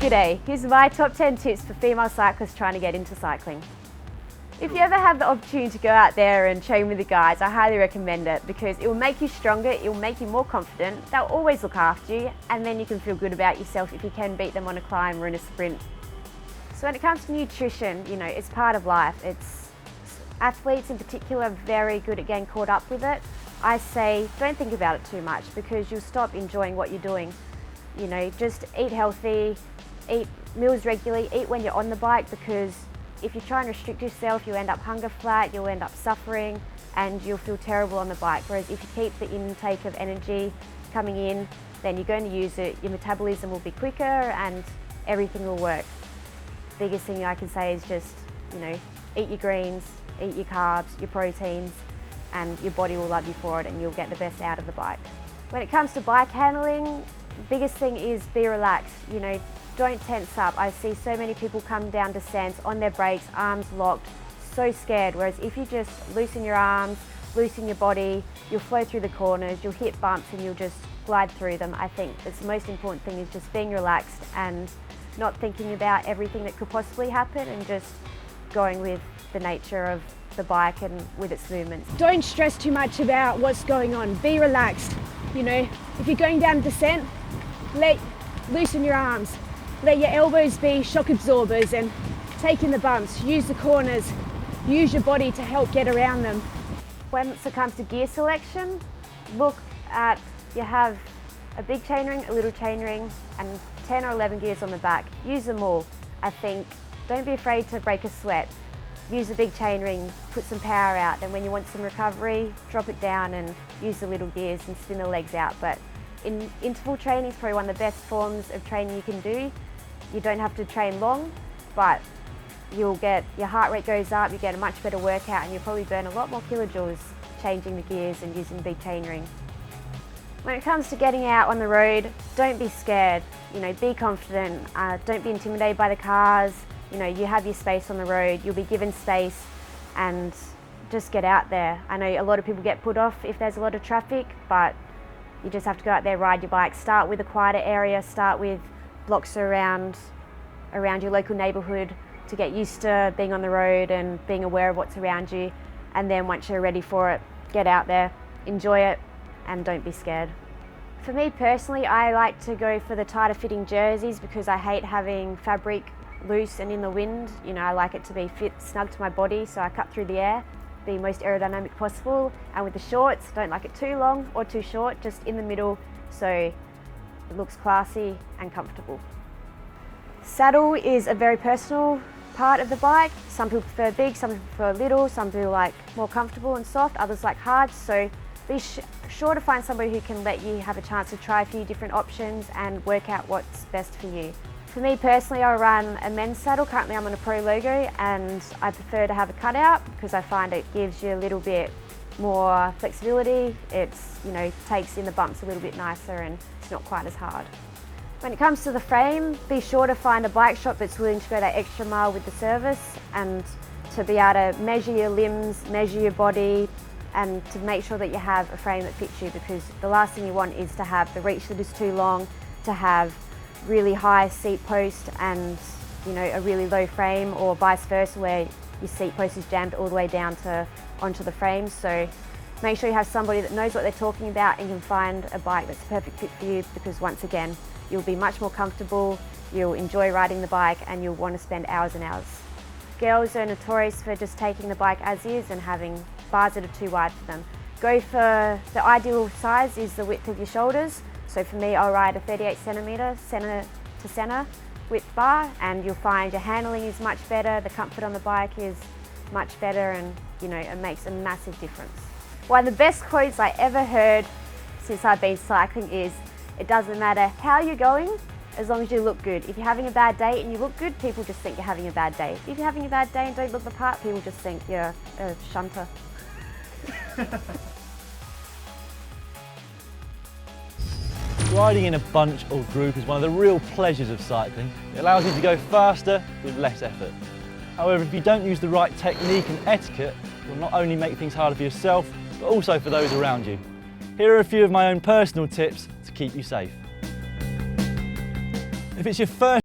G'day, here's my top 10 tips for female cyclists trying to get into cycling. If you ever have the opportunity to go out there and train with the guys, I highly recommend it because it will make you stronger, it will make you more confident, they'll always look after you, and then you can feel good about yourself if you can beat them on a climb or in a sprint. So when it comes to nutrition, it's part of life. Athletes in particular are very good at getting caught up with it. I say don't think about it too much because you'll stop enjoying what you're doing. Just eat healthy, eat meals regularly, eat when you're on the bike, because if you try and restrict yourself, you'll end up hunger flat, you'll end up suffering, and you'll feel terrible on the bike. Whereas if you keep the intake of energy coming in, then you're going to use it, your metabolism will be quicker and everything will work. Biggest thing I can say is just, eat your greens, eat your carbs, your proteins, and your body will love you for it and you'll get the best out of the bike. When it comes to bike handling, the biggest thing is be relaxed. Don't tense up. I see so many people come down descents on their brakes, arms locked, so scared. Whereas if you just loosen your arms, loosen your body, you'll flow through the corners, you'll hit bumps and you'll just glide through them. I think that's the most important thing, is just being relaxed and not thinking about everything that could possibly happen and just going with the nature of the bike and with its movements. Don't stress too much about what's going on. Be relaxed. If you're going down a descent, loosen your arms. Let your elbows be shock absorbers and take in the bumps. Use the corners. Use your body to help get around them. Once it comes to gear selection, look at, you have a big chainring, a little chainring, and 10 or 11 gears on the back. Use them all. I think don't be afraid to break a sweat. Use the big chainring, put some power out, then when you want some recovery, drop it down and use the little gears and spin the legs out. But interval training is probably one of the best forms of training you can do. You don't have to train long, but your heart rate goes up, you get a much better workout, and you'll probably burn a lot more kilojoules changing the gears and using the big chainring. When it comes to getting out on the road, don't be scared. Be confident. Don't be intimidated by the cars. You have your space on the road, you'll be given space, and just get out there. I know a lot of people get put off if there's a lot of traffic, but you just have to go out there, ride your bike. Start with a quieter area, start with blocks around your local neighbourhood to get used to being on the road and being aware of what's around you. And then once you're ready for it, get out there, enjoy it, and don't be scared. For me personally, I like to go for the tighter fitting jerseys because I hate having fabric loose and in the wind. I like it to be fit, snug to my body, so I cut through the air, be most aerodynamic possible. And with the shorts, don't like it too long or too short, just in the middle, so it looks classy and comfortable. Saddle is a very personal part of the bike. Some people prefer big, some people prefer little, some people like more comfortable and soft, others like hard. So be sure to find somebody who can let you have a chance to try a few different options and work out what's best for you. For me personally, I run a men's saddle. Currently I'm on a Pro logo, and I prefer to have a cutout because I find it gives you a little bit more flexibility. It's, takes in the bumps a little bit nicer and it's not quite as hard. When it comes to the frame, be sure to find a bike shop that's willing to go that extra mile with the service and to be able to measure your limbs, measure your body, and to make sure that you have a frame that fits you, because the last thing you want is to have the reach that is too long, to have really high seat post and a really low frame, or vice versa where your seat post is jammed all the way down onto the frame. So make sure you have somebody that knows what they're talking about and can find a bike that's a perfect fit for you, because once again, you'll be much more comfortable, you'll enjoy riding the bike, and you'll want to spend hours and hours. Girls are notorious for just taking the bike as is and having bars that are too wide for them. Go for the ideal size is the width of your shoulders. So for me, I'll ride a 38 centimetre centre to centre width bar, and you'll find your handling is much better, the comfort on the bike is much better, and it makes a massive difference. One of the best quotes I ever heard since I've been cycling is, it doesn't matter how you're going, as long as you look good. If you're having a bad day and you look good, people just think you're having a bad day. If you're having a bad day and don't look the part, people just think you're a shunter. Riding in a bunch or group is one of the real pleasures of cycling. It allows you to go faster with less effort. However, if you don't use the right technique and etiquette, you'll not only make things harder for yourself, but also for those around you. Here are a few of my own personal tips to keep you safe. If it's your first